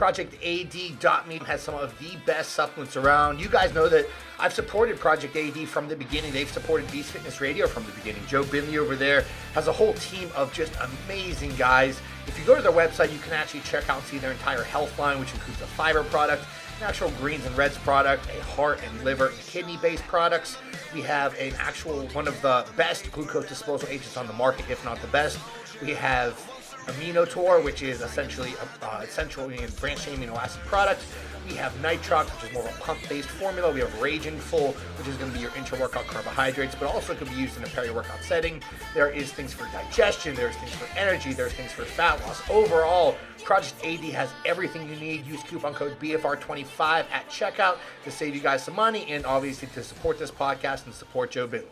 ProjectAD.me has some of the best supplements around. You guys know that I've supported Project AD from the beginning. They've supported Beast Fitness Radio from the beginning. Joe Binley over there has a whole team of just amazing guys. If you go to their website, you can actually check out and see their entire health line, which includes a fiber product, an actual greens and reds product, a heart and liver and kidney-based products. We have an actual one of the best glucose disposal agents on the market, if not the best. We have Aminotor, which is essentially essential and branched amino acid product. We have Nitrox, which is more of a pump-based formula. We have Raging Full, which is going to be your intra-workout carbohydrates, but also could be used in a peri-workout setting. There is things for digestion, there's things for energy, there's things for fat loss. Overall, Project AD has everything you need. Use coupon code BFR25 at checkout to save you guys some money and obviously to support this podcast and support Joe Binley.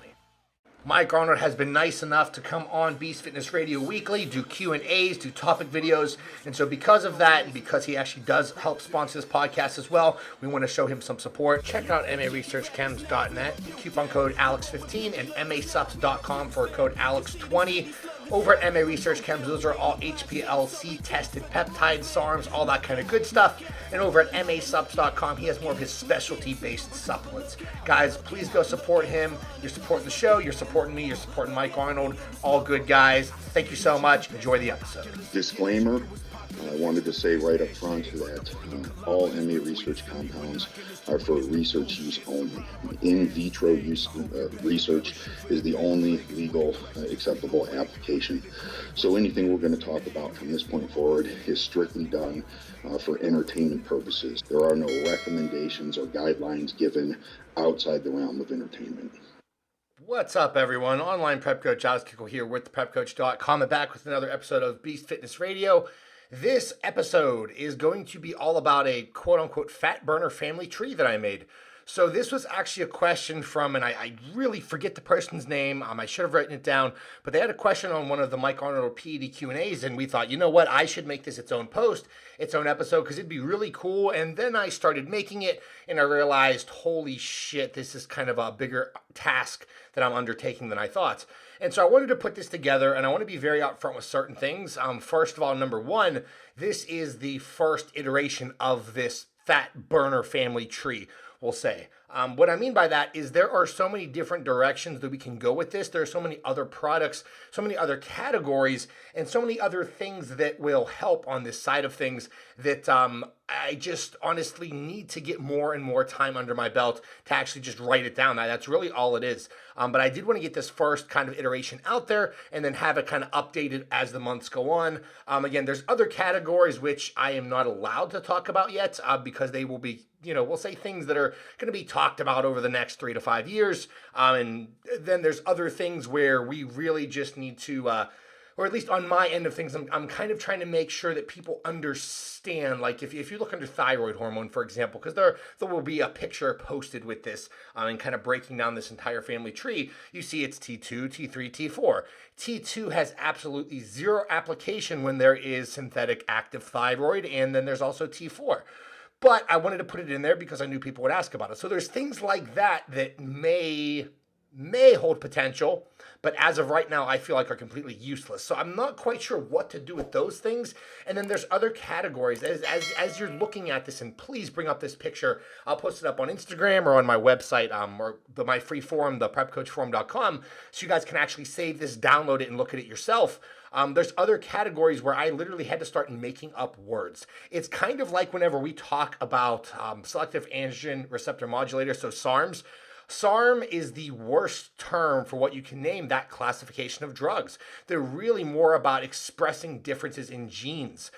Mike Arnold has been nice enough to come on Beast Fitness Radio weekly, do Q&As, do topic videos, and so because of that, and because he actually does help sponsor this podcast as well, we want to show him some support. Check out maresearchchems.net, coupon code ALEX15, and masubs.com for code ALEX20. Over at MA Research Chems, those are all HPLC tested peptides, SARMs, all that kind of good stuff. And over at masubs.com, he has more of his specialty-based supplements. Guys, please go support him. You're supporting the show, you're supporting me, you're supporting Mike Arnold. All good guys. Thank you so much. Enjoy the episode. Disclaimer. I wanted to say right up front that all MA research compounds are for research use only. In vitro use research is the only legal acceptable application. So anything we're going to talk about from this point forward is strictly done for entertainment purposes. There are no recommendations or guidelines given outside the realm of entertainment. What's up, everyone? Online prep coach Alex Kickel here with theprepcoach.com and back with another episode of Beast Fitness Radio. This episode is going to be all about a quote-unquote fat burner family tree that I made. So this was actually a question from, and I really forget the person's name. I should have written it down, but they had a question on one of the Mike Arnold PED Q&As, and we thought, you know what, I should make this its own post, its own episode, because it'd be really cool. And then I started making it, and I realized, holy shit, this is kind of a bigger task that I'm undertaking than I thought. And so I wanted to put this together, and I want to be very upfront with certain things. First of all, number one, this is the first iteration of this fat burner family tree, we'll say. What I mean by that is there are so many different directions that we can go with this. There are so many other products, so many other categories, and so many other things that will help on this side of things that I just honestly need to get more and more time under my belt to actually just write it down. That's really all it is. But I did want to get this first kind of iteration out there and then have it kind of updated as the months go on. Again, there's other categories which I am not allowed to talk about yet because they will be, we'll say things that are going to be talked about over the next 3 to 5 years. And then there's other things where we really just need to, or at least on my end of things, I'm kind of trying to make sure that people understand, like if you look under thyroid hormone, for example, because there will be a picture posted with this and kind of breaking down this entire family tree, you see it's T2, T3, T4. T2 has absolutely zero application when there is synthetic active thyroid, and then there's also T4. But I wanted to put it in there because I knew people would ask about it. So there's things like that that may hold potential, but as of right now, I feel like are completely useless. So I'm not quite sure what to do with those things. And then there's other categories. As you're looking at this, and please bring up this picture, I'll post it up on Instagram or on my website, or my free forum, the prepcoachforum.com, so you guys can actually save this, download it, and look at it yourself. There's other categories where I literally had to start making up words. It's kind of like whenever we talk about selective androgen receptor modulators, so SARMs. SARM is the worst term for what you can name that classification of drugs. They're really more about expressing differences in genes.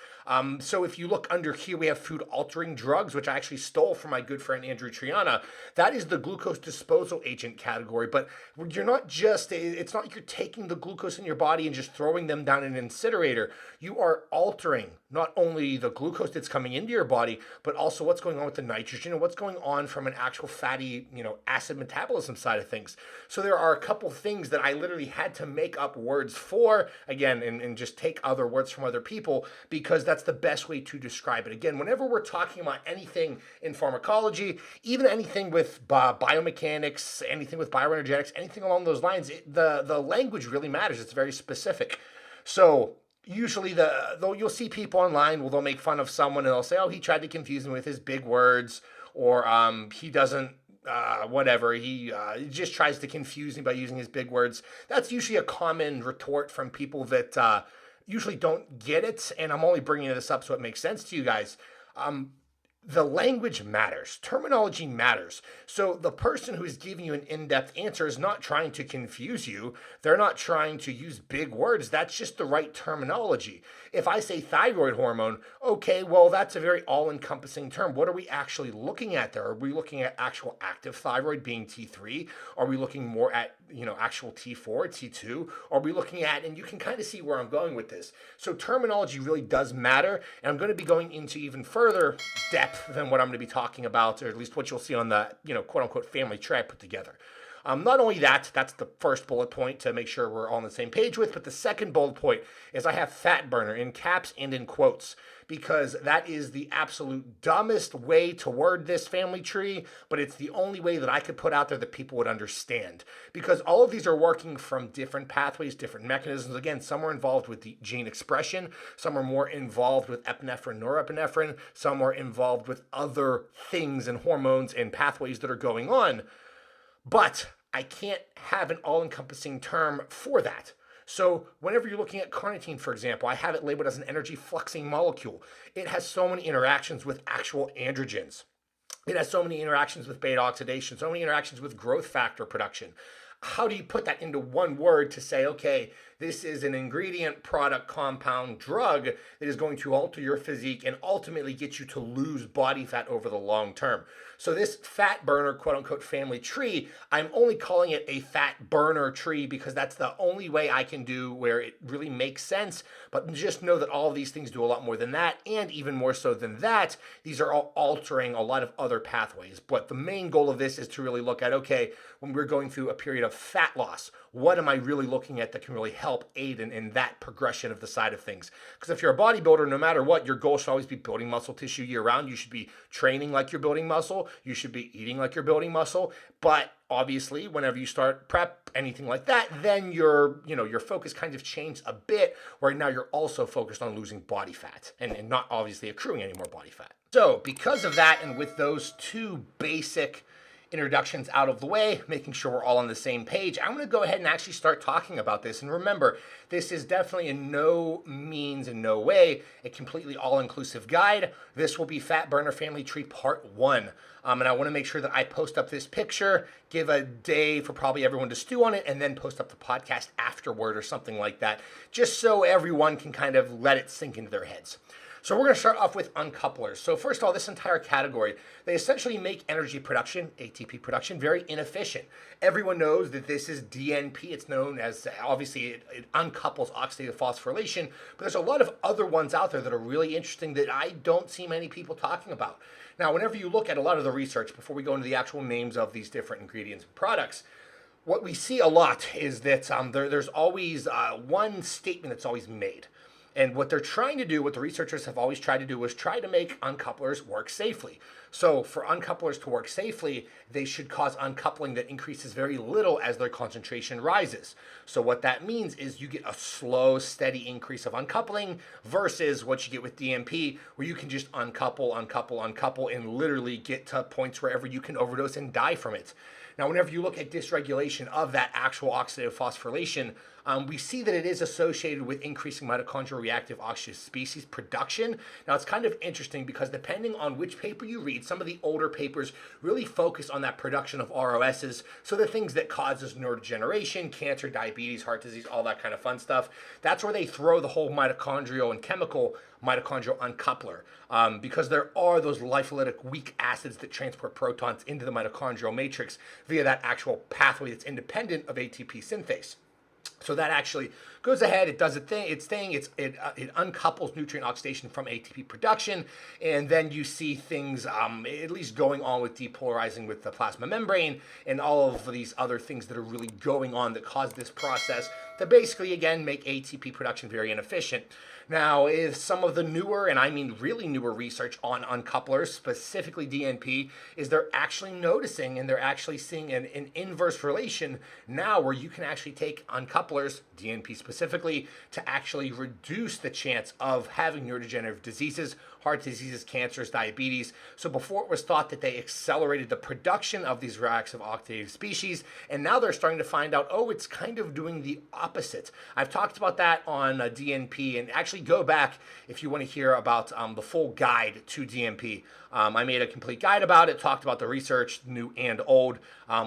So if you look under here, we have food-altering drugs, which I actually stole from my good friend Andrew Triana. That is the glucose disposal agent category, but you're not just, it's not like you're taking the glucose in your body and just throwing them down in an incinerator. You are altering not only the glucose that's coming into your body, but also what's going on with the nitrogen and what's going on from an actual fatty, acid metabolism side of things. So there are a couple things that I literally had to make up words for, again, and just take other words from other people, because that's the best way to describe it. Again, whenever we're talking about anything in pharmacology, even anything with biomechanics, anything with bioenergetics, anything along those lines, the language really matters. It's very specific. So usually though you'll see people online, they'll make fun of someone and they'll say, oh, he tried to confuse me with his big words, or he doesn't whatever, he just tries to confuse me by using his big words. That's usually a common retort from people that usually don't get it, and I'm only bringing this up so it makes sense to you guys. The language matters. Terminology matters. So the person who is giving you an in-depth answer is not trying to confuse you. They're not trying to use big words. That's just the right terminology. If I say thyroid hormone, okay, well, that's a very all-encompassing term. What are we actually looking at there? Are we looking at actual active thyroid being T3? Are we looking more at, actual T4, T2? Are we looking at, and you can kind of see where I'm going with this. So terminology really does matter, and I'm going to be going into even further depth than what I'm going to be talking about, or at least what you'll see on the, quote-unquote family tree I put together. Not only that, that's the first bullet point to make sure we're all on the same page with, but the second bullet point is I have fat burner in caps and in quotes, because that is the absolute dumbest way to word this family tree, but it's the only way that I could put out there that people would understand. Because all of these are working from different pathways, different mechanisms. Again, some are involved with the gene expression, some are more involved with epinephrine, norepinephrine, some are involved with other things and hormones and pathways that are going on. But I can't have an all-encompassing term for that. So whenever you're looking at carnitine, for example, I have it labeled as an energy fluxing molecule. It has so many interactions with actual androgens. It has so many interactions with beta oxidation, so many interactions with growth factor production. How do you put that into one word to say, okay, this is an ingredient, product, compound, drug that is going to alter your physique and ultimately get you to lose body fat over the long term? So this fat burner, quote unquote, family tree, I'm only calling it a fat burner tree because that's the only way I can do where it really makes sense. But just know that all of these things do a lot more than that. And even more so than that, these are all altering a lot of other pathways. But the main goal of this is to really look at, okay, when we're going through a period of fat loss, what am I really looking at that can really help aid in that progression of the side of things? Because if you're a bodybuilder, no matter what, your goal should always be building muscle tissue year round. You should be training like you're building muscle. You should be eating like you're building muscle. But obviously, whenever you start prep, anything like that, then your focus kind of changed a bit, where now you're also focused on losing body fat and not obviously accruing any more body fat. So because of that, and with those two basic introductions out of the way, making sure we're all on the same page, I'm going to go ahead and actually start talking about this. And remember, this is definitely in no means, in no way, a completely all-inclusive guide. This will be Fat Burner Family Tree Part 1. And I want to make sure that I post up this picture, give a day for probably everyone to stew on it, and then post up the podcast afterward or something like that, just so everyone can kind of let it sink into their heads. So we're going to start off with uncouplers. So first of all, this entire category, they essentially make energy production, ATP production, very inefficient. Everyone knows that this is DNP. It's known as, obviously, it uncouples oxidative phosphorylation, but there's a lot of other ones out there that are really interesting that I don't see many people talking about. Now, whenever you look at a lot of the research, before we go into the actual names of these different ingredients and products, what we see a lot is that there's always one statement that's always made. And what they're trying to do, what the researchers have always tried to do, is try to make uncouplers work safely. So for uncouplers to work safely, they should cause uncoupling that increases very little as their concentration rises. So what that means is you get a slow, steady increase of uncoupling versus what you get with DNP, where you can just uncouple, and literally get to points wherever you can overdose and die from it. Now, whenever you look at dysregulation of that actual oxidative phosphorylation, we see that it is associated with increasing mitochondrial reactive oxygen species production. Now, it's kind of interesting because depending on which paper you read, some of the older papers really focus on that production of ROSs, so the things that causes neurodegeneration, cancer, diabetes, heart disease, all that kind of fun stuff. That's where they throw the whole mitochondrial and chemical mitochondrial uncoupler, because there are those lipolytic weak acids that transport protons into the mitochondrial matrix via that actual pathway that's independent of ATP synthase. So that actually goes ahead, it does its thing, it uncouples nutrient oxidation from ATP production, and then you see things at least going on with depolarizing with the plasma membrane and all of these other things that are really going on that cause this process to basically, again, make ATP production very inefficient. Now, is some of the newer, and I mean really newer research on uncouplers, specifically DNP, is they're actually noticing and they're actually seeing an inverse relation now where you can actually take uncouplers, DNP specifically, specifically to actually reduce the chance of having neurodegenerative diseases, heart diseases, cancers, diabetes. So before it was thought that they accelerated the production of these reactive oxidative species, and now they're starting to find out, oh, it's kind of doing the opposite. I've talked about that on DNP, and actually go back if you want to hear about the full guide to DNP. I made a complete guide about it, talked about the research, new and old,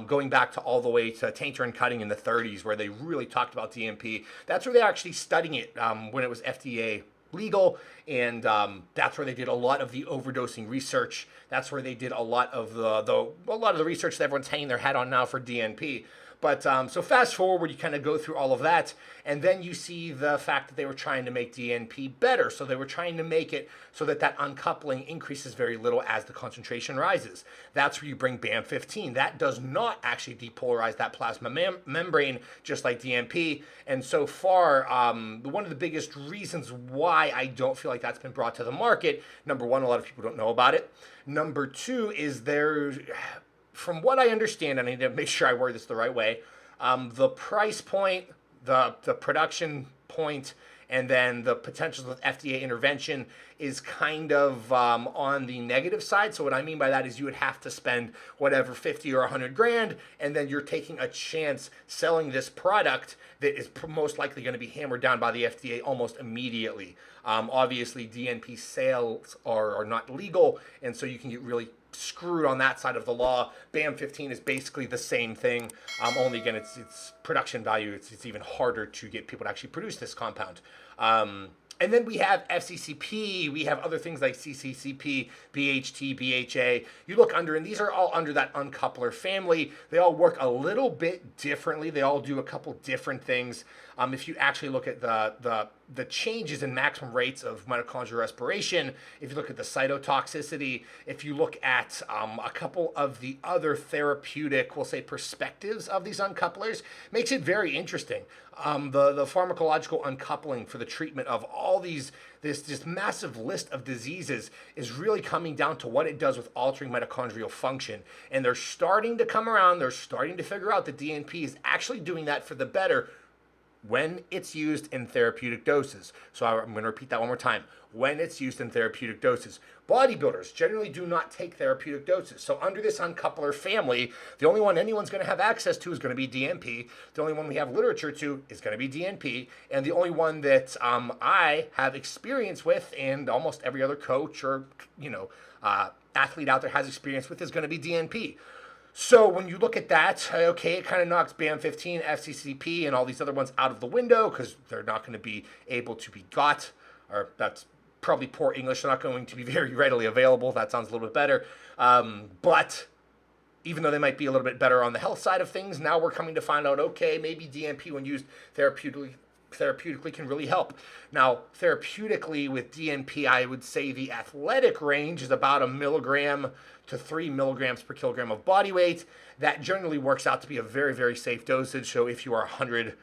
going back to all the way to Tainter and Cutting in the 30s, where they really talked about DNP. That's where they're actually studying it when it was FDA legal, and that's where they did a lot of the overdosing research. That's where they did a lot of the research that everyone's hanging their hat on now for DNP. But so fast forward, you kind of go through all of that, and then you see the fact that they were trying to make DNP better. So they were trying to make it so that that uncoupling increases very little as the concentration rises. That's where you bring BAM15. That does not actually depolarize that plasma membrane, just like DNP. And so far, one of the biggest reasons why I don't feel like that's been brought to the market, number one, a lot of people don't know about it. Number two is from what I understand, and I need to make sure I word this the right way, the price point, the production point, and then the potential of FDA intervention is kind of on the negative side. So what I mean by that is you would have to spend whatever 50 or 100 grand, and then you're taking a chance selling this product that is most likely going to be hammered down by the FDA almost immediately. Obviously, DNP sales are not legal, and so you can get really screwed on that side of the law. BAM15 is basically the same thing, only again, it's production value. It's even harder to get people to actually produce this compound. And then we have FCCP, we have other things like CCCP, BHT, BHA. You look under, and these are all under that uncoupler family. They all work a little bit differently. They all do a couple different things. If you actually look at the changes in maximum rates of mitochondrial respiration, if you look at the cytotoxicity, if you look at a couple of the other therapeutic, we'll say, perspectives of these uncouplers, makes it very interesting. The pharmacological uncoupling for the treatment of all this massive list of diseases is really coming down to what it does with altering mitochondrial function. And they're starting to come around, they're starting to figure out that DNP is actually doing that for the better when it's used in therapeutic doses. So I'm going to repeat that one more time. When it's used in therapeutic doses. Bodybuilders generally do not take therapeutic doses. So under this uncoupler family, the only one anyone's going to have access to is going to be DNP. The only one we have literature to is going to be DNP. And the only one that I have experience with, and almost every other coach or athlete out there has experience with, is going to be DNP. So when you look at that, okay, it kind of knocks BAM15, FCCP, and all these other ones out of the window because they're not going to be able to be got, or that's probably poor English. They're not going to be very readily available. That sounds a little bit better. But even though they might be a little bit better on the health side of things, now we're coming to find out, okay, maybe DNP when used therapeutically can really help. Now, therapeutically with DNP, I would say the athletic range is about 1 milligram to 3 milligrams per kilogram of body weight. That generally works out to be a very, very safe dosage. So if you are a 100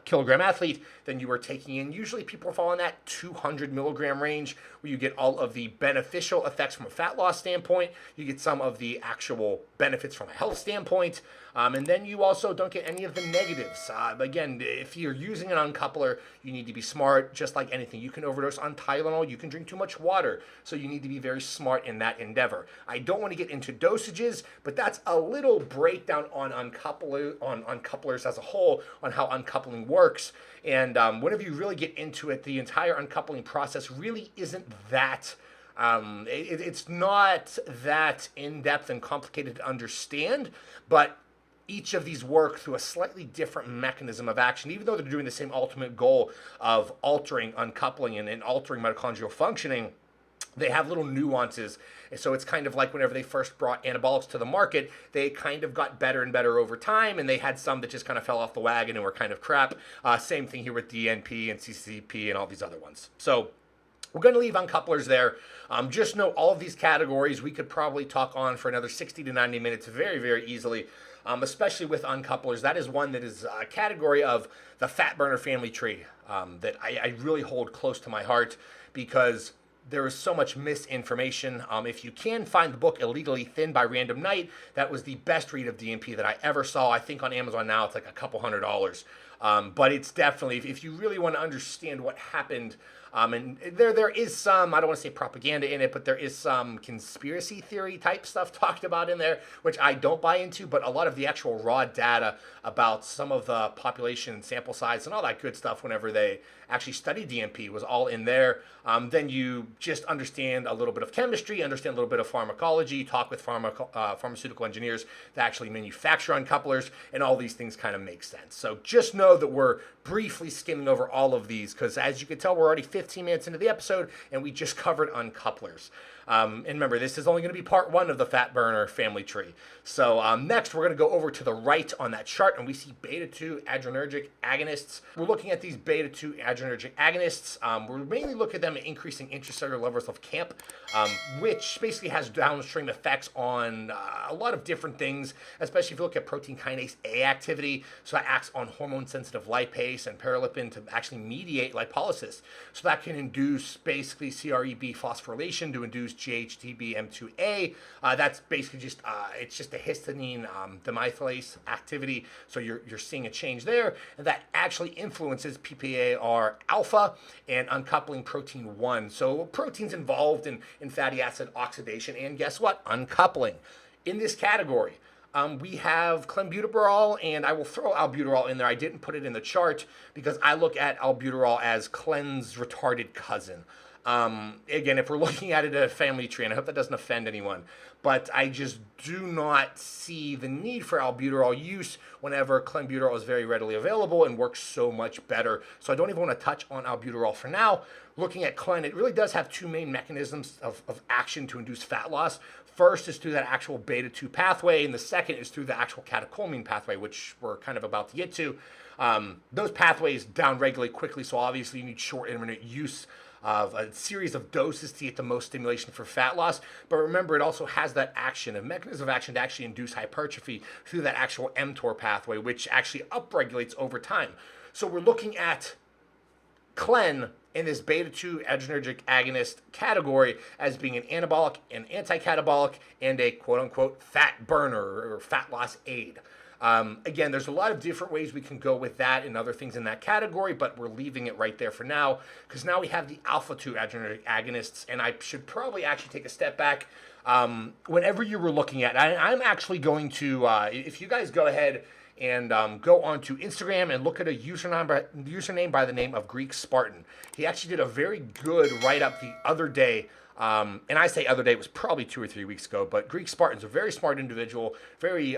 kilogram athlete, then you are taking in, usually people fall in that 200 milligram range, where you get all of the beneficial effects from a fat loss standpoint. You get some of the actual benefits from a health standpoint. And then you also don't get any of the negatives. Again, if you're using an uncoupler, you need to be smart, just like anything. You can overdose on Tylenol, you can drink too much water, so you need to be very smart in that endeavor. I don't want to get into dosages, but that's a little breakdown on uncouplers as a whole, on how uncoupling works. And whenever you really get into it, the entire uncoupling process really isn't that it's not that in-depth and complicated to understand, but each of these work through a slightly different mechanism of action, even though they're doing the same ultimate goal of altering uncoupling and altering mitochondrial functioning. They have little nuances. So it's kind of like whenever they first brought anabolics to the market, they kind of got better and better over time, and they had some that just kind of fell off the wagon and were kind of crap. Same thing here with DNP and CCP and all these other ones. So we're going to leave uncouplers there. Just know all of these categories we could probably talk on for another 60 to 90 minutes very, very easily, especially with uncouplers. That is one that is a category of the fat burner family tree that I really hold close to my heart, because there is so much misinformation. If you can find the book Illegally Thin by Random Night, that was the best read of DNP that I ever saw. I think on Amazon now it's like a couple $100. But it's definitely, if you really want to understand what happened, and there is some, I don't want to say propaganda in it, but there is some conspiracy theory type stuff talked about in there, which I don't buy into, but a lot of the actual raw data about some of the population sample size and all that good stuff whenever they actually studied DMP was all in there. Then you just understand a little bit of chemistry, understand a little bit of pharmacology, talk with pharmaceutical engineers that actually manufacture uncouplers, and all these things kind of make sense. So just know that we're briefly skimming over all of these because, as you can tell, we're already 15 minutes into the episode and we just covered uncouplers. And remember, this is only going to be part one of the fat burner family tree. So next, we're going to go over to the right on that chart, and we see beta-2 adrenergic agonists. We're looking at these beta-2 adrenergic agonists. We're mainly looking at them increasing intracellular levels of CAMP, which basically has downstream effects on a lot of different things, especially if you look at protein kinase A activity. So that acts on hormone-sensitive lipase and paralipin to actually mediate lipolysis. So that can induce basically CREB phosphorylation to induce GHTBM2A. That's basically just it's just a histamine demethylase activity. So you're seeing a change there, and that actually influences PPAR alpha and uncoupling protein 1. So proteins involved in fatty acid oxidation, and guess what? Uncoupling. In this category, we have clenbuterol, and I will throw albuterol in there. I didn't put it in the chart because I look at albuterol as clen's retarded cousin. Again, if we're looking at it as a family tree, and I hope that doesn't offend anyone, but I just do not see the need for albuterol use whenever clenbuterol is very readily available and works so much better. So I don't even want to touch on albuterol for now. Looking at clen, it really does have two main mechanisms of action to induce fat loss. First is through that actual beta-2 pathway, and the second is through the actual catecholamine pathway, which we're kind of about to get to. Those pathways downregulate quickly, so obviously you need short intermittent use of a series of doses to get the most stimulation for fat loss. But remember, it also has that action, a mechanism of action to actually induce hypertrophy through that actual mTOR pathway, which actually upregulates over time. So we're looking at clen in this beta-2 adrenergic agonist category as being an anabolic, an anti-catabolic, and a quote-unquote fat burner or fat loss aid. Again, there's a lot of different ways we can go with that and other things in that category, but we're leaving it right there for now because now we have the alpha-2 adrenergic agonists, and I should probably actually take a step back. Whenever you were looking at, I'm actually going to, if you guys go ahead and go onto Instagram and look at a username by the name of Greek Spartan. He actually did a very good write-up the other day. And I say other day, it was probably 2 or 3 weeks ago, but Greek Spartan's a very smart individual, very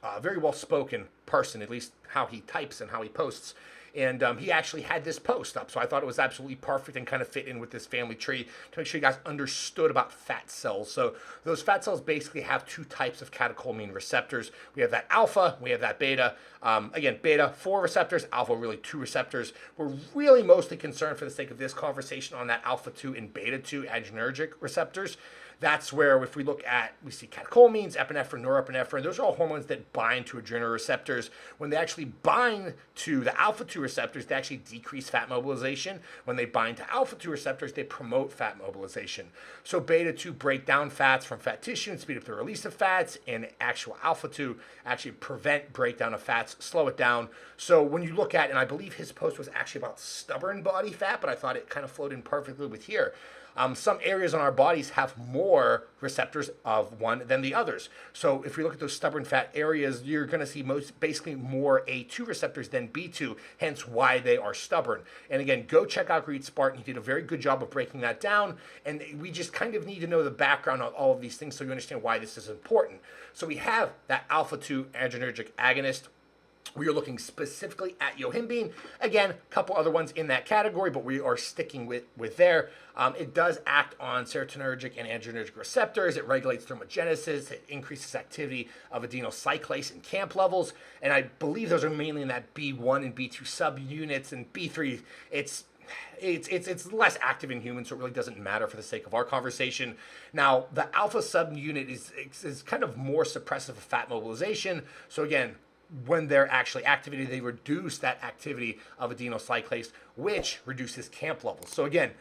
well-spoken person, at least how he types and how he posts. And he actually had this post up, so I thought it was absolutely perfect and kind of fit in with this family tree to make sure you guys understood about fat cells. So those fat cells basically have two types of catecholamine receptors. We have that alpha, we have that beta. Again, beta, 4 receptors, alpha, really 2 receptors. We're really mostly concerned for the sake of this conversation on that alpha-2 and beta-2 adrenergic receptors. That's where, if we look at, we see catecholamines, epinephrine, norepinephrine. Those are all hormones that bind to adrenal receptors. When they actually bind to the alpha-2 receptors, they actually decrease fat mobilization. When they bind to alpha-2 receptors, they promote fat mobilization. So beta-2 break down fats from fat tissue and speed up the release of fats, and actual alpha-2 actually prevent breakdown of fats, slow it down. So when you look at, and I believe his post was actually about stubborn body fat, but I thought it kind of flowed in perfectly with here. Some areas on our bodies have more receptors of one than the others. So if we look at those stubborn fat areas, you're going to see basically more A2 receptors than B2, hence why they are stubborn. And again, go check out Greek Spartan. He did a very good job of breaking that down. And we just kind of need to know the background on all of these things so you understand why this is important. So we have that alpha-2 adrenergic agonist. We are looking specifically at yohimbine. Again, a couple other ones in that category, but we are sticking with there. It does act on serotonergic and adrenergic receptors. It regulates thermogenesis. It increases activity of adenyl cyclase and CAMP levels. And I believe those are mainly in that B1 and B2 subunits. And B3, it's less active in humans, so it really doesn't matter for the sake of our conversation. Now, the alpha subunit is kind of more suppressive of fat mobilization. So again, when they're actually activated, they reduce that activity of adenyl cyclase, which reduces CAMP levels. So again,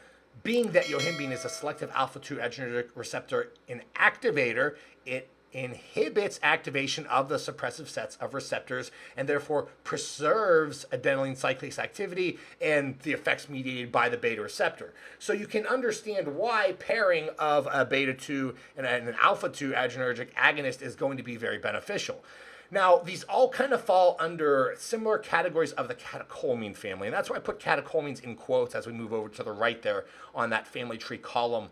being that yohimbine is a selective alpha-2 adrenergic receptor inactivator, it inhibits activation of the suppressive sets of receptors and therefore preserves adenylene cyclase activity and the effects mediated by the beta receptor. So you can understand why pairing of a beta 2 and an alpha 2 adrenergic agonist is going to be very beneficial. Now, these all kind of fall under similar categories of the catecholamine family, and that's why I put catecholamines in quotes as we move over to the right there on that family tree column.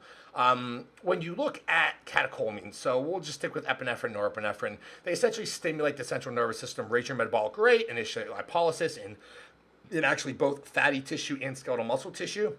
When you look at catecholamines, so we'll just stick with epinephrine, norepinephrine, they essentially stimulate the central nervous system, raise your metabolic rate, initiate lipolysis in actually both fatty tissue and skeletal muscle tissue.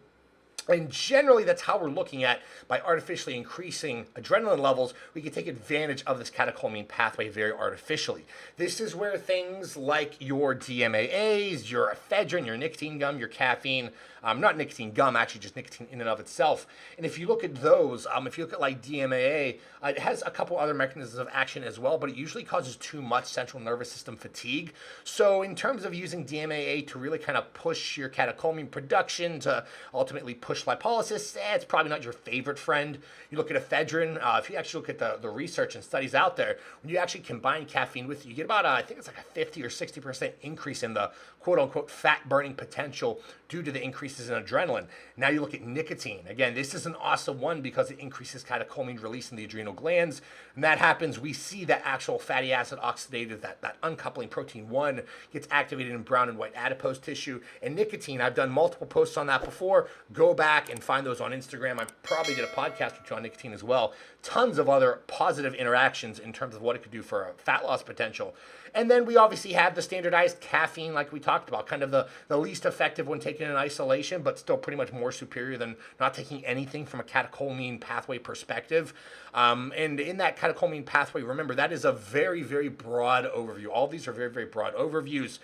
And generally, that's how we're looking at, by artificially increasing adrenaline levels, we can take advantage of this catecholamine pathway very artificially. This is where things like your DMAAs, your ephedrine, your nicotine gum, your caffeine, not nicotine gum, actually just nicotine in and of itself. And if you look at those, if you look at like DMAA, it has a couple other mechanisms of action as well, but it usually causes too much central nervous system fatigue. So in terms of using DMAA to really kind of push your catecholamine production to ultimately push lipolysis, it's probably not your favorite friend. You look at ephedrine, if you actually look at the research and studies out there, when you actually combine caffeine with it, you get about, I think it's like a 50 or 60% increase in the quote-unquote fat burning potential due to the increases in adrenaline. Now you look at nicotine. Again, this is an awesome one because it increases catecholamine release in the adrenal glands. And that happens, we see that actual fatty acid oxidative, that uncoupling protein 1 gets activated in brown and white adipose tissue. And nicotine, I've done multiple posts on that before. Go back and find those on Instagram. I probably did a podcast or two on nicotine as well. Tons of other positive interactions in terms of what it could do for a fat loss potential. And then we obviously have the standardized caffeine, like we talked about, kind of the least effective when taken in isolation, but still pretty much more superior than not taking anything from a catecholamine pathway perspective. And in that catecholamine pathway, remember, that is a very, very broad overview. All these are very, very broad overviews,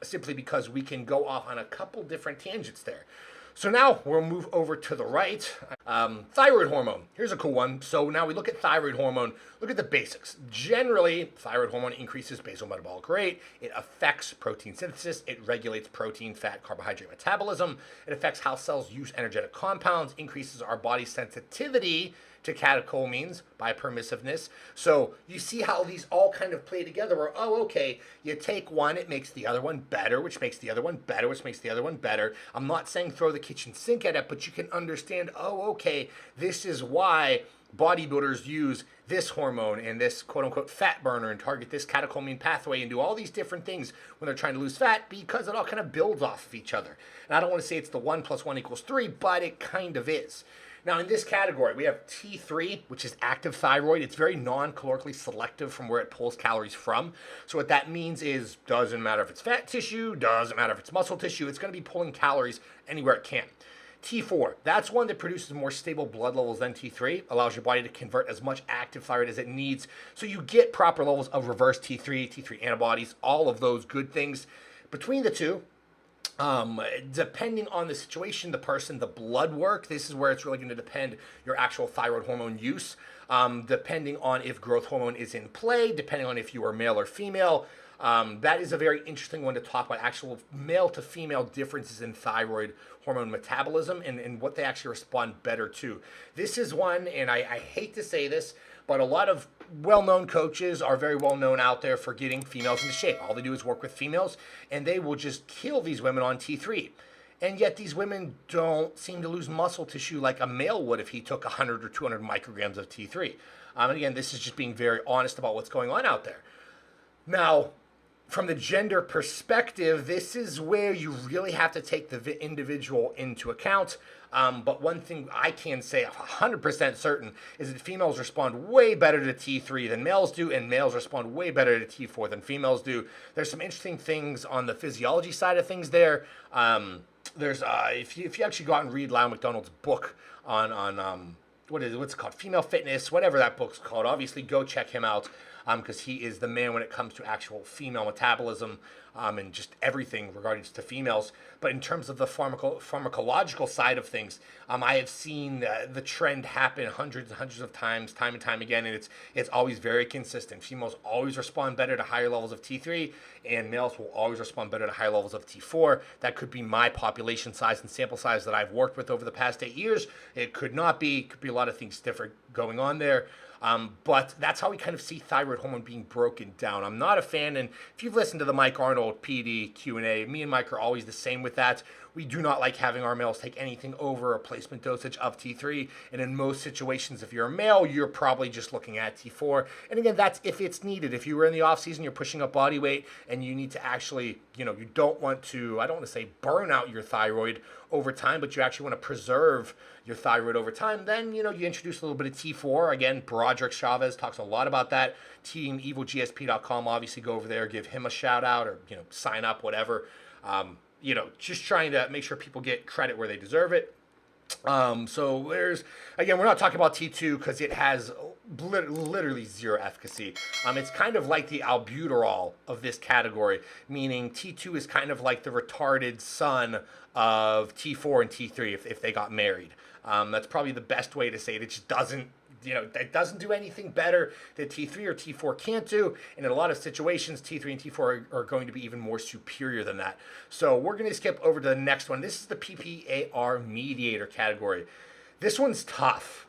simply because we can go off on a couple different tangents there. So now we'll move over to the right. Thyroid hormone. Here's a cool one. So now we look at thyroid hormone. Look at the basics. Generally, thyroid hormone increases basal metabolic rate. It affects protein synthesis. It regulates protein, fat, carbohydrate metabolism. It affects how cells use energetic compounds, increases our body's sensitivity to catecholamines by permissiveness. So you see how these all kind of play together where, oh, okay, you take one, it makes the other one better, which makes the other one better, which makes the other one better. I'm not saying throw the kitchen sink at it, but you can understand, oh, okay, this is why bodybuilders use this hormone and this quote-unquote fat burner and target this catecholamine pathway and do all these different things when they're trying to lose fat, because it all kind of builds off of each other. And I don't want to say it's the 1 + 1 = 3, but it kind of is. Now, in this category, we have T3, which is active thyroid. It's very non-calorically selective from where it pulls calories from. So what that means is, doesn't matter if it's fat tissue, doesn't matter if it's muscle tissue, it's going to be pulling calories anywhere it can. T4, that's one that produces more stable blood levels than T3, allows your body to convert as much active thyroid as it needs. So you get proper levels of reverse T3, T3 antibodies, all of those good things. Between the two, depending on the situation, the person, the blood work, this is where it's really going to depend your actual thyroid hormone use, depending on if growth hormone is in play, depending on if you are male or female. That is a very interesting one to talk about, actual male to female differences in thyroid hormone metabolism and what they actually respond better to. This is one, and I hate to say this, but a lot of well-known coaches are very well-known out there for getting females into shape. All they do is work with females, and they will just kill these women on T3. And yet these women don't seem to lose muscle tissue like a male would if he took 100 or 200 micrograms of T3. And again, this is just being very honest about what's going on out there. Now, from the gender perspective, this is where you really have to take the individual into account. But one thing I can say 100% certain is that females respond way better to T3 than males do, and males respond way better to T4 than females do. There's some interesting things on the physiology side of things there. If you actually go out and read Lyle McDonald's book on what's it called, Female Fitness, whatever that book's called, obviously go check him out. Because he is the man when it comes to actual female metabolism and just everything regarding to females. But in terms of the pharmacological side of things, I have seen the trend happen hundreds and hundreds of times, time and time again, and it's always very consistent. Females always respond better to higher levels of T3, and males will always respond better to higher levels of T4. That could be my population size and sample size that I've worked with over the past 8 years. It could not be. It could be a lot of things going on there. But that's how we kind of see thyroid hormone being broken down. I'm not a fan, and if you've listened to the Mike Arnold PD Q&A, me and Mike are always the same with that. We do not like having our males take anything over a placement dosage of T3, and in most situations, if you're a male, you're probably just looking at T4. And again, that's if it's needed. If you were in the off season, you're pushing up body weight, and you need to actually, you don't want to, I don't want to say burn out your thyroid over time, but you actually want to preserve your thyroid over time, then, you introduce a little bit of T4. Again, Broderick Chavez talks a lot about that. TeamEvilGSP.com, obviously go over there, give him a shout out, or, sign up, whatever. Just trying to make sure people get credit where they deserve it. So we're not talking about T2 because it has literally zero efficacy. It's kind of like the albuterol of this category, meaning T2 is kind of like the retarded son of T4 and T3 if they got married. That's probably the best way to say it. It just doesn't, it doesn't do anything better that T3 or T4 can't do. And in a lot of situations, T3 and T4 are going to be even more superior than that. So we're going to skip over to the next one. This is the PPAR mediator category. This one's tough.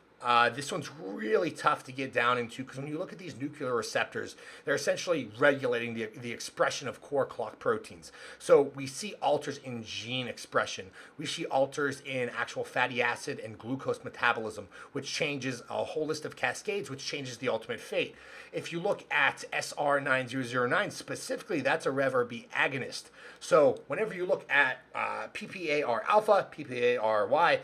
This one's really tough to get down into because when you look at these nuclear receptors, they're essentially regulating the expression of core clock proteins. So we see alters in gene expression. We see alters in actual fatty acid and glucose metabolism, which changes a whole list of cascades, which changes the ultimate fate. If you look at SR9009 specifically, that's a RevRB agonist. So whenever you look at PPAR alpha, PPARY,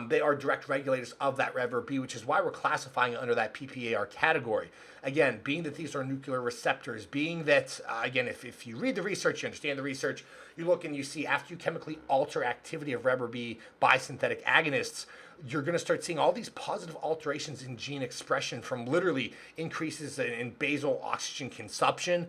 they are direct regulators of that RevRB, which is why we're classifying it under that PPAR category. Again, being that these are nuclear receptors, being that, again, if you read the research, you understand the research, you look and you see after you chemically alter activity of RevRB by synthetic agonists, you're going to start seeing all these positive alterations in gene expression from literally increases in basal oxygen consumption,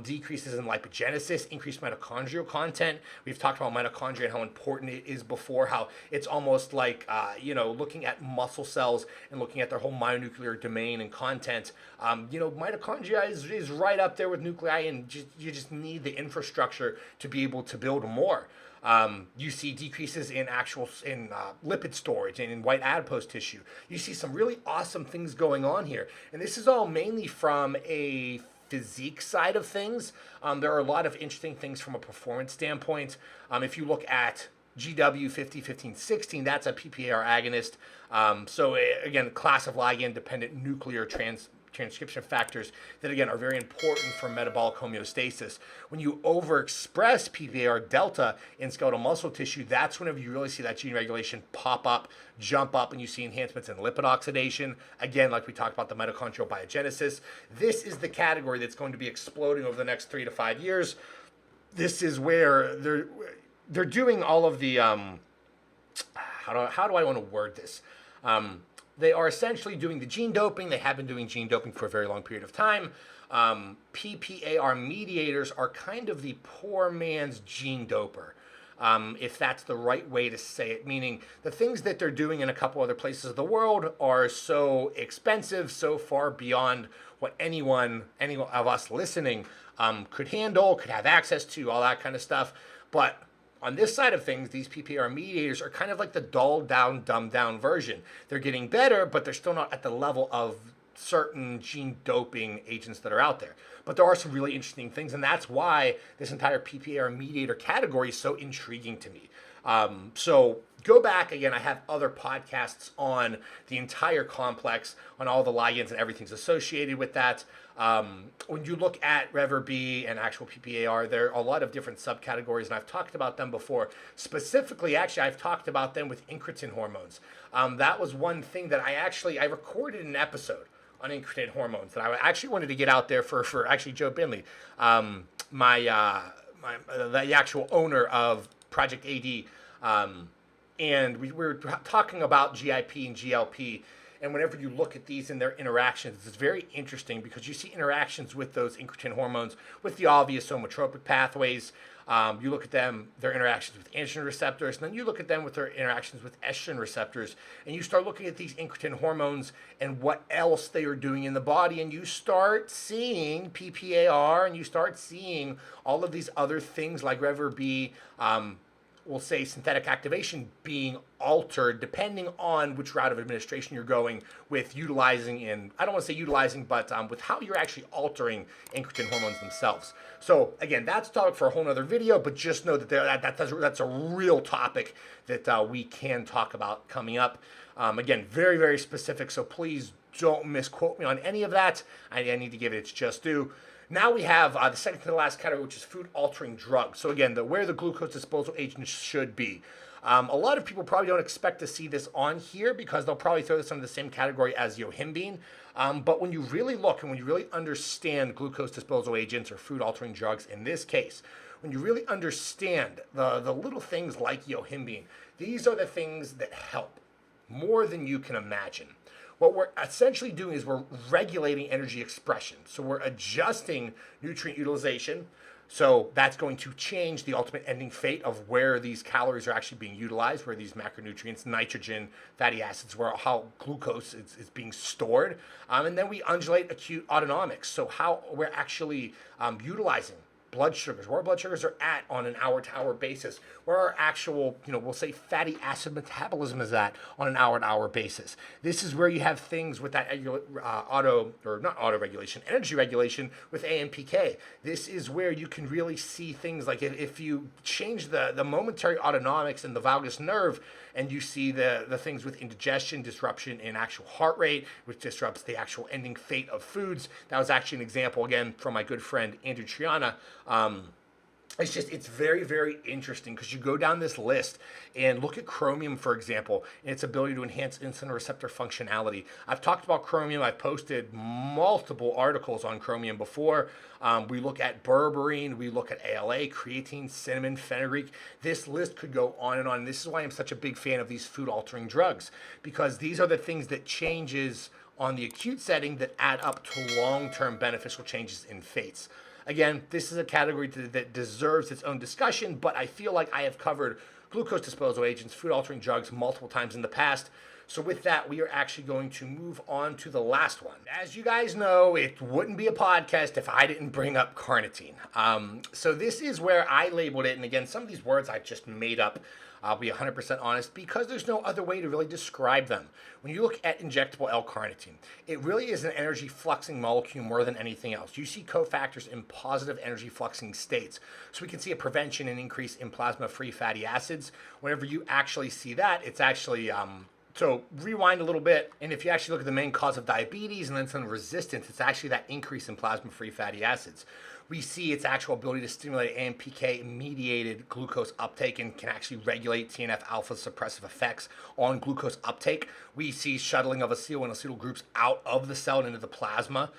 decreases in lipogenesis, increased mitochondrial content. We've talked about mitochondria and how important it is before, how it's almost like, looking at muscle cells and looking at their whole myonuclear domain and content. Mitochondria is right up there with nuclei, and you just need the infrastructure to be able to build more. You see decreases in lipid storage and in white adipose tissue. You see some really awesome things going on here. And this is all mainly from a physique side of things. There are a lot of interesting things from a performance standpoint. If you look at GW 501516, that's a PPAR agonist. Again, class of ligand-dependent nuclear transcription factors that, again, are very important for metabolic homeostasis. When you overexpress PPAR delta in skeletal muscle tissue, that's whenever you really see that gene regulation pop up, jump up, and you see enhancements in lipid oxidation. Again, like we talked about the mitochondrial biogenesis. This is the category that's going to be exploding over the next 3 to 5 years. This is where they're doing all of the, how do I want to word this? They are essentially doing the gene doping. They have been doing gene doping for a very long period of time. PPAR mediators are kind of the poor man's gene doper, if that's the right way to say it, meaning the things that they're doing in a couple other places of the world are so expensive, so far beyond what any one of us listening could handle, could have access to, all that kind of stuff. But on this side of things, these PPAR mediators are kind of like the dulled down, dumbed down version. They're getting better, but they're still not at the level of certain gene doping agents that are out there. But there are some really interesting things, and that's why this entire PPAR mediator category is so intriguing to me. So go back, again, I have other podcasts on the entire complex, on all the ligands and everything's associated with that. When you look at RevRB and actual PPAR, there are a lot of different subcategories, and I've talked about them before. Specifically, actually, I've talked about them with incretin hormones. That was one thing that I recorded an episode on incretin hormones that I actually wanted to get out there for actually Joe Binley, the actual owner of Project AD. And we were talking about GIP and GLP, and whenever you look at these and their interactions, it's very interesting because you see interactions with those incretin hormones with the obvious somatropic pathways. You look at them, their interactions with androgen receptors, and then you look at them with their interactions with estrogen receptors, and you start looking at these incretin hormones and what else they are doing in the body, and you start seeing PPAR, and you start seeing all of these other things like RevRB, we'll say, synthetic activation being altered depending on which route of administration you're going with utilizing in, I don't want to say utilizing, but with how you're actually altering incretin hormones themselves. So again, that's a topic for a whole nother video, but just know that that's a real topic that we can talk about coming up. Again, very, very specific, so please don't misquote me on any of that. I need to give it its just due. Now we have the second to the last category, which is food-altering drugs. So again, where the glucose disposal agent should be. A lot of people probably don't expect to see this on here because they'll probably throw this under the same category as yohimbine. But when you really look and when you really understand glucose disposal agents or food-altering drugs in this case, when you really understand the little things like yohimbine, these are the things that help more than you can imagine. What we're essentially doing is we're regulating energy expression. So we're adjusting nutrient utilization. So that's going to change the ultimate ending fate of where these calories are actually being utilized, where these macronutrients, nitrogen, fatty acids, how glucose is being stored. And then we undulate acute autonomics. So how we're actually utilizing blood sugars, where our blood sugars are at on an hour-to-hour basis, where our actual, we'll say fatty acid metabolism is at on an hour-to-hour basis. This is where you have things with that energy regulation with AMPK. This is where you can really see things like if you change the momentary autonomics in the vagus nerve, and you see the things with indigestion, disruption in actual heart rate, which disrupts the actual ending fate of foods. That was actually an example, again, from my good friend Andrew Triana. It's very, very interesting because you go down this list and look at chromium, for example, and its ability to enhance insulin receptor functionality. I've talked about chromium. I've posted multiple articles on chromium before. We look at berberine, we look at ALA, creatine, cinnamon, fenugreek. This list could go on and on. This is why I'm such a big fan of these food-altering drugs, because these are the things that changes on the acute setting that add up to long-term beneficial changes in fates. Again, this is a category that deserves its own discussion, but I feel like I have covered glucose disposal agents, food-altering drugs multiple times in the past. So with that, we are actually going to move on to the last one. As you guys know, it wouldn't be a podcast if I didn't bring up carnitine. So this is where I labeled it, and again, some of these words I just made up. I'll be 100% honest, because there's no other way to really describe them. When you look at injectable L-carnitine, it really is an energy fluxing molecule more than anything else. You see cofactors in positive energy fluxing states. So we can see a prevention and increase in plasma-free fatty acids. Whenever you actually see that, it's actually... So rewind a little bit, and if you actually look at the main cause of diabetes and insulin resistance, it's actually that increase in plasma-free fatty acids. We see its actual ability to stimulate AMPK-mediated glucose uptake and can actually regulate TNF-alpha suppressive effects on glucose uptake. We see shuttling of acetyl and acetyl groups out of the cell and into the plasma,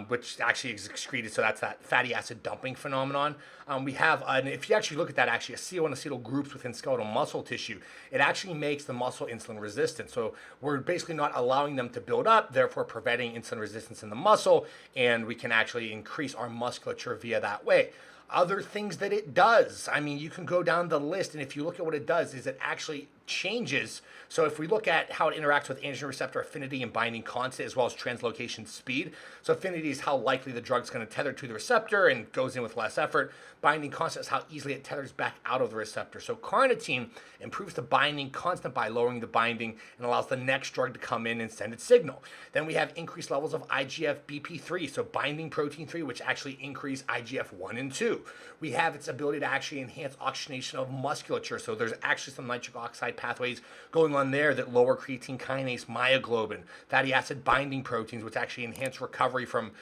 which actually is excreted, so that's that fatty acid dumping phenomenon. We have, and if you actually look at that, actually acetyl and acetyl groups within skeletal muscle tissue, it actually makes the muscle insulin resistant. So we're basically not allowing them to build up, therefore preventing insulin resistance in the muscle, and we can actually increase our musculature via that way. Other things that it does, I mean, you can go down the list, and if you look at what it does, is it actually changes. So if we look at how it interacts with androgen receptor affinity and binding constant, as well as translocation speed. So affinity is how likely the drug's going to tether to the receptor and goes in with less effort. Binding constant is how easily it tethers back out of the receptor. So carnitine improves the binding constant by lowering the binding and allows the next drug to come in and send its signal. Then we have increased levels of IGF-BP3, so binding protein 3, which actually increase IGF-1 and 2. We have its ability to actually enhance oxygenation of musculature. So there's actually some nitric oxide pathways going on there that lower creatine kinase, myoglobin, fatty acid binding proteins, which actually enhance recovery from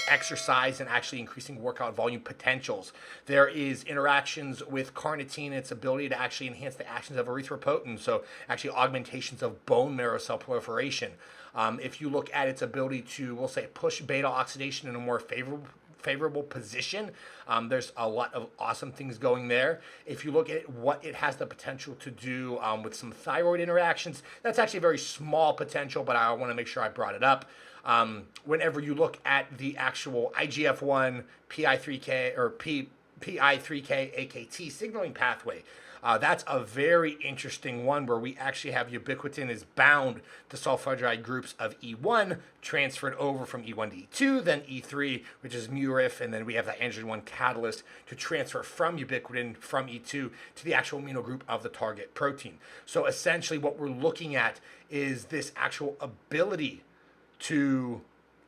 exercise and actually increasing workout volume potentials. There is interactions with carnitine, its ability to actually enhance the actions of erythropoietin, so actually augmentations of bone marrow cell proliferation. If you look at its ability to, we'll say, push beta oxidation in a more favorable position, there's a lot of awesome things going there. If you look at what it has the potential to do with some thyroid interactions, that's actually a very small potential, but I want to make sure I brought it up. Whenever you look at the actual IGF-1, PI3K, or PI3K AKT signaling pathway, That's a very interesting one where we actually have ubiquitin is bound to sulfhydride groups of E1 transferred over from E1 to E2, then E3, which is MURIF, and then we have the angiotensin 1 catalyst to transfer from ubiquitin from E2 to the actual amino group of the target protein. So essentially what we're looking at is this actual ability to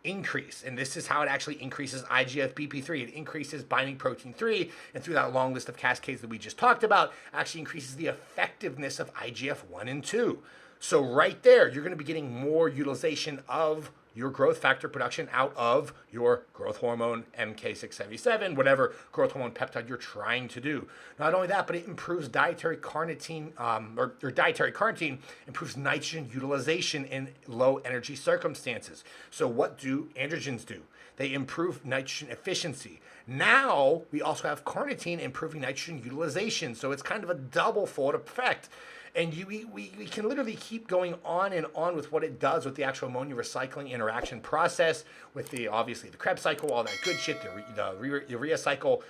increase, and this is how it actually increases IGF-BP3. It increases binding protein 3, and through that long list of cascades that we just talked about, actually increases the effectiveness of IGF-1 and 2. So right there, you're going to be getting more utilization of your growth factor production out of your growth hormone MK677, whatever growth hormone peptide you're trying to do. Not only that, but it improves dietary carnitine, or dietary carnitine improves nitrogen utilization in low energy circumstances. So what do androgens do? They improve nitrogen efficiency. Now we also have carnitine improving nitrogen utilization. So it's kind of a double fold effect. And we can literally keep going on and on with what it does with the actual ammonia recycling interaction process, with the obviously the Krebs cycle, all that good shit, the urea cycle,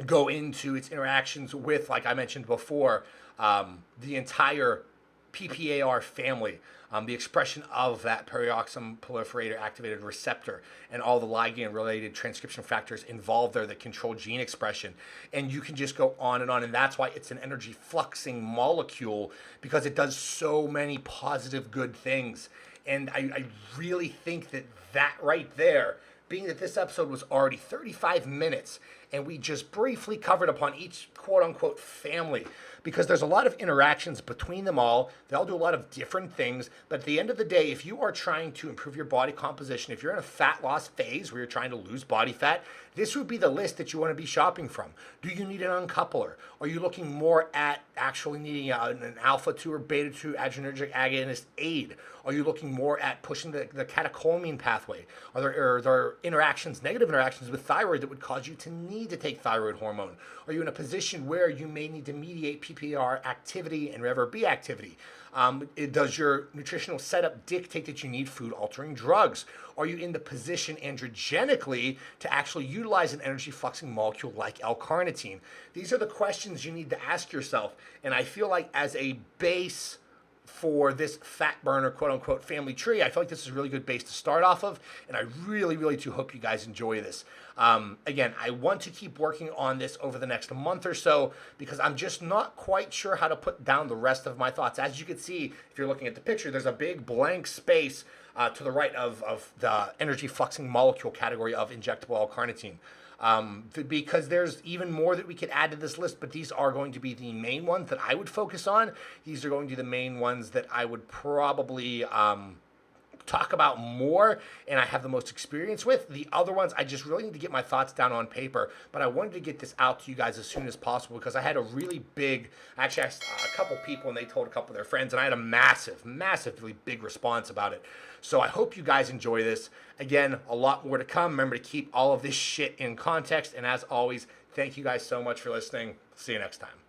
go into its interactions with, like I mentioned before, the entire PPAR family, the expression of that peroxisome proliferator activated receptor and all the ligand related transcription factors involved there that control gene expression. And you can just go on, and that's why it's an energy fluxing molecule, because it does so many positive good things. And I really think that right there, being that this episode was already 35 minutes and we just briefly covered upon each quote unquote family, because there's a lot of interactions between them all. They all do a lot of different things. But at the end of the day, if you are trying to improve your body composition, if you're in a fat loss phase where you're trying to lose body fat, this would be the list that you want to be shopping from. Do you need an uncoupler? Are you looking more at actually needing an alpha 2 or beta 2 adrenergic agonist aid? Are you looking more at pushing the catecholamine pathway? Are there interactions, negative interactions with thyroid that would cause you to need to take thyroid hormone? Are you in a position where you may need to mediate PPAR activity and REVER-B activity? Does your nutritional setup dictate that you need food-altering drugs? Are you in the position androgenically to actually utilize an energy fluxing molecule like L-carnitine? These are the questions you need to ask yourself. And I feel like as a base for this fat burner quote-unquote family tree, I feel like this is a really good base to start off of, and I really, really do hope you guys enjoy this. Again, I want to keep working on this over the next month or so, because I'm just not quite sure how to put down the rest of my thoughts. As you can see, if you're looking at the picture, there's a big blank space to the right of the energy fluxing molecule category of injectable L-carnitine. Because there's even more that we could add to this list, but these are going to be the main ones that I would focus on. These are going to be the main ones that I would probably talk about more and I have the most experience with. The other ones, I just really need to get my thoughts down on paper, but I wanted to get this out to you guys as soon as possible, because I had a really big, actually I asked a couple people and they told a couple of their friends, and I had a massively big response about it. So I hope you guys enjoy this. Again, a lot more to come. Remember to keep all of this shit in context, and as always, thank you guys so much for listening. See you next time.